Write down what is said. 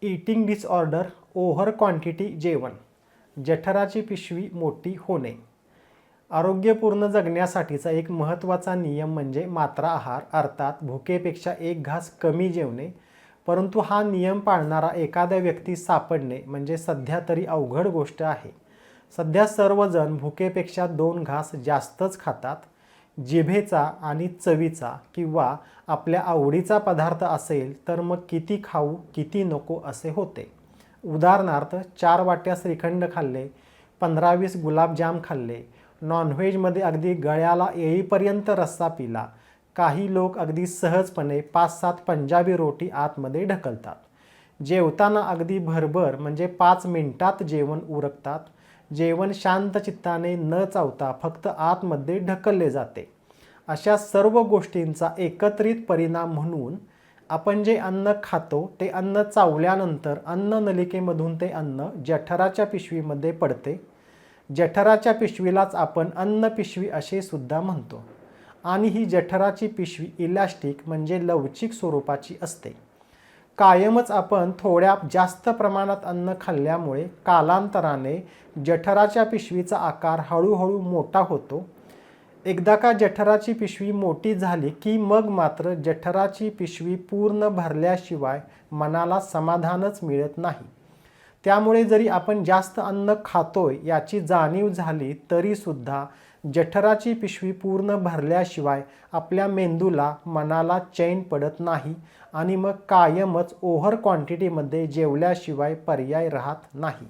Eating disorder, over quantity जेवण, जठराची पिशवी मोठी होणे. आरोग्यपूर्ण जगण्यासाठीचा एक महत्त्वाचा नियम म्हणजे मात्रा आहार, अर्थात भुकेपेक्षा एक घास कमी जेवणे. परंतु हा नियम पाळणारा एखादा व्यक्ती सापडणे म्हणजे सध्या तरी अवघड गोष्ट आहे. सध्या सर्वजण भुकेपेक्षा 2 घास जास्तच खातात. जिभेचा आणि चवीचा किंवा आपल्या आवडीचा पदार्थ असेल तर मग किती खाऊ किती नको असे होते. उदाहरणार्थ 4 वाट्या श्रीखंड खाल्ले, 15-20 गुलाबजाम खाल्ले, नॉनव्हेजमध्ये अगदी गळ्याला येईपर्यंत रस्सा पिला. काही लोक अगदी सहजपणे 5-7 पंजाबी रोटी आतमध्ये ढकलतात. जेवताना अगदी भरभर म्हणजे 5 मिनिटात जेवण उरकतात. जेवण शांत चित्ताने न चावता फक्त आतमध्ये ढकलले जाते. अशा सर्व गोष्टींचा एकत्रित परिणाम म्हणून आपण जे अन्न खातो ते अन्न चावल्यानंतर अन्ननलिकेमधून ते अन्न जठराच्या पिशवीमध्ये पडते. जठराच्या पिशवीलाच आपण अन्नपिशवी असे सुद्धा म्हणतो. आणि ही जठराची पिशवी इलॅस्टिक म्हणजे लवचिक स्वरूपाची असते. कायमच आपण थोड्या जास्त प्रमाणात अन्न खाल्ल्यामुळे कालांतराने जठराच्या पिशवीचा आकार हळूहळू मोठा होतो. एकदा का जठराची पिशवी मोठी झाली की मग मात्र जठराची पिशवी पूर्ण भरल्याशिवाय मनाला समाधानच मिळत नाही. त्यामुळे जरी आपण जास्त अन्न खातोय याची जाणीव झाली तरी सुद्धा जठराची पिशवी पूर्ण भरल्याशिवाय आपल्या मेंदूला मनाला चैन पडत नाही आणि मग कायमच ओव्हर क्वांटिटीमध्ये जेवल्याशिवाय पर्याय राहत नाही.